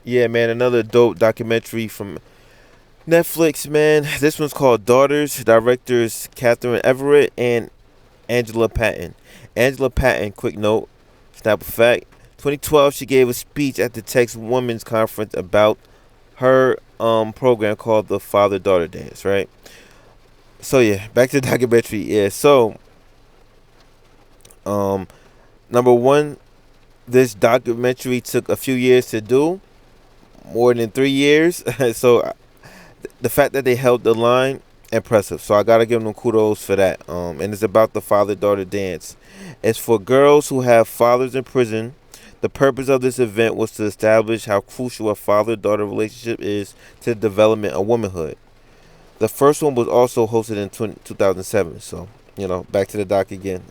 Yeah, man, another dope documentary from Netflix, man. This one's called Daughters. Directors Catherine Everett and Angela Patton. Angela Patton, quick note, snap of fact. 2012, she gave a speech at the Texas Women's Conference about her program called the Father Daughter Dance, right? So yeah, back to the documentary. Yeah, so um number one, this documentary took a few years to do, more than 3 years. So the fact that they held the line, impressive. So I gotta give them kudos for that. And it's about the father-daughter dance. It's for girls who have fathers in prison. The purpose of this event was to establish how crucial a father-daughter relationship is to the development of womanhood. The first one was also hosted in 2007. So, back to the doc again.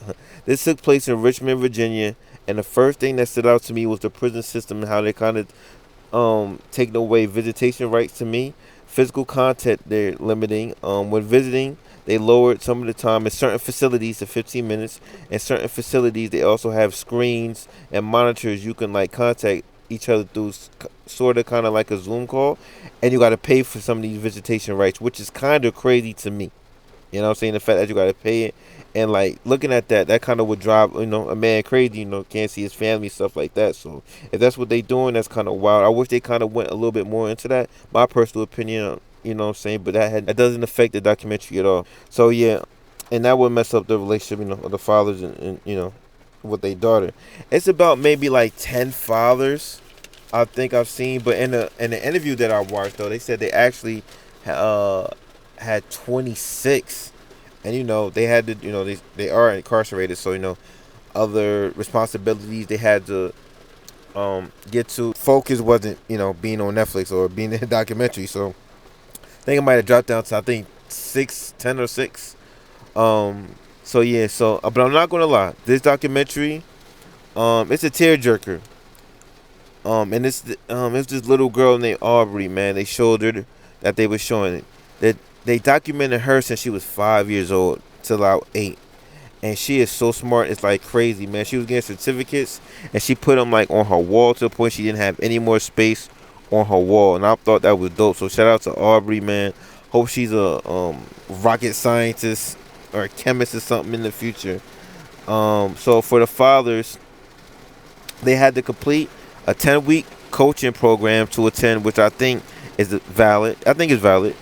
This took place in Richmond, Virginia. And the first thing that stood out to me was the prison system and how they kind of taking away visitation rights to me. Physical contact they're limiting. When visiting, they lowered some of the time in certain facilities to 15 minutes. In certain facilities, they also have screens and monitors you can like contact each other through, sort of kind of like a Zoom call, and you got to pay for some of these visitation rights, which is kind of crazy to me. You know what I'm saying? The fact that you got to pay it. And, like, looking at that, that kind of would drive, a man crazy, can't see his family, stuff like that. So, if that's what they doing, that's kind of wild. I wish they kind of went a little bit more into that. My personal opinion, what I'm saying? But that doesn't affect the documentary at all. So, yeah. And that would mess up the relationship, of the fathers and with their daughter. It's about maybe, like, 10 fathers I think I've seen. But in the interview that I watched, though, they said they actually had 26, and they had to, they are incarcerated, so other responsibilities they had to get to. Focus wasn't being on Netflix or being in a documentary, so I think it might have dropped down to, I think, 10 or 6. So yeah, but I'm not gonna lie, this documentary, it's a tearjerker. And it's this little girl named Aubrey, man. They showed her that they were showing it. That they documented her since she was 5 years old till about 8. And she is so smart, it's like crazy, man. She was getting certificates, and she put them like on her wall to the point she didn't have any more space on her wall. And I thought that was dope. So shout out to Aubrey, man. Hope she's a rocket scientist or a chemist or something in the future. So for the fathers, they had to complete a 10-week coaching program to attend, which I think is valid.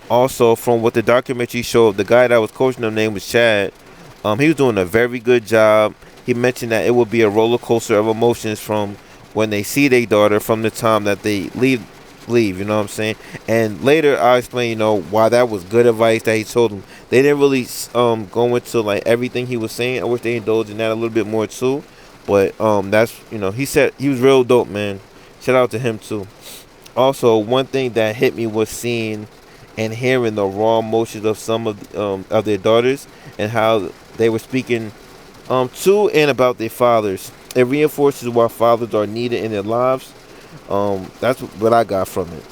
Also, from what the documentary showed, the guy that was coaching them, name was Chad. He was doing a very good job. He mentioned that it would be a roller coaster of emotions from when they see their daughter from the time that they leave. You know what I'm saying? And later, I'll explain, why that was good advice that he told them. They didn't really go into like everything he was saying. I wish they indulged in that a little bit more too. But that's he said he was real dope, man. Shout out to him too. Also, one thing that hit me was seeing and hearing the raw emotions of some of their daughters and how they were speaking to and about their fathers. It reinforces why fathers are needed in their lives. That's what I got from it.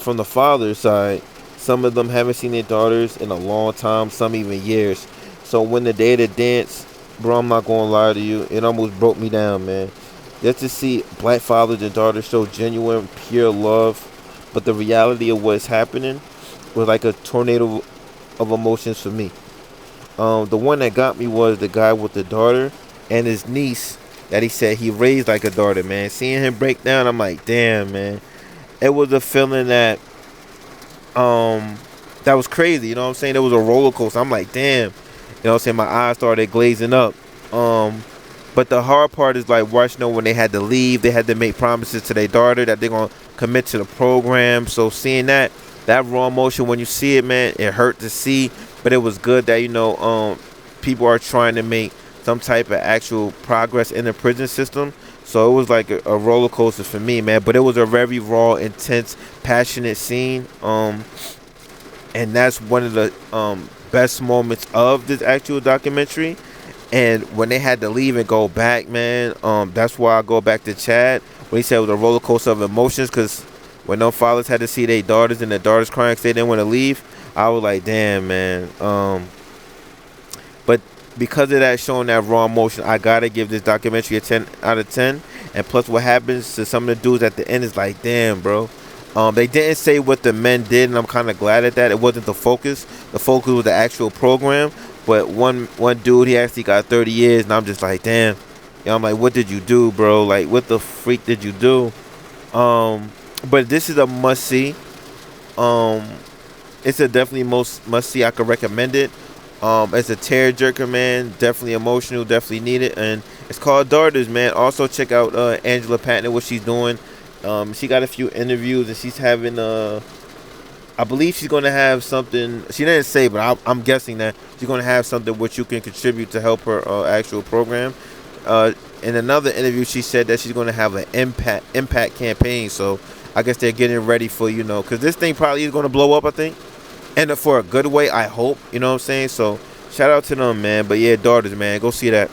From the father's side, some of them haven't seen their daughters in a long time, some even years. So when the day of the dance, bro, I'm not gonna lie to you, it almost broke me down, man. Just to see black fathers and daughters show genuine, pure love, but the reality of what's happening was like a tornado of emotions for me. The one that got me was the guy with the daughter and his niece that he said he raised like a daughter, man. Seeing him break down, I'm like, damn, man. It was a feeling that that was crazy, you know what I'm saying? It was a roller coaster. I'm like, damn. You know what I'm saying? My eyes started glazing up. But the hard part is like watching them when they had to leave. They had to make promises to their daughter that they're gonna commit to the program. So seeing that raw emotion when you see it, man, it hurt to see. But it was good that people are trying to make some type of actual progress in the prison system. So it was like a roller coaster for me, man. But it was a very raw, intense, passionate scene. And that's one of the best moments of this actual documentary. And when they had to leave and go back, man, that's why I go back to Chad when he said it was a roller coaster of emotions. Because when no fathers had to see their daughters and their daughters crying because they didn't want to leave, I was like, damn, man. But because of that, showing that raw emotion, I gotta give this documentary a 10 out of 10. And plus, what happens to some of the dudes at the end is like, damn, bro. They didn't say what the men did, and I'm kind of glad at that. It wasn't the focus. The focus was the actual program. But one dude, he actually got 30 years, and I'm just like, damn. I'm like, what did you do, bro? Like, what the freak did you do? But this is a must see. Um, it's a definitely must see. I could recommend it. It's a tear jerker, man. Definitely emotional. Definitely need it. And it's called Daughters, man. Also check out Angela Patton, what she's doing. She got a few interviews, and she's having I believe she's going to have something. She didn't say, but I'm guessing that she's going to have something which you can contribute to help her actual program. In another interview, she said that she's going to have an impact campaign. So I guess they're getting ready for, because this thing probably is going to blow up, I think. And for a good way, I hope. You know what I'm saying? So shout out to them, man. But yeah, Daughters, man. Go see that.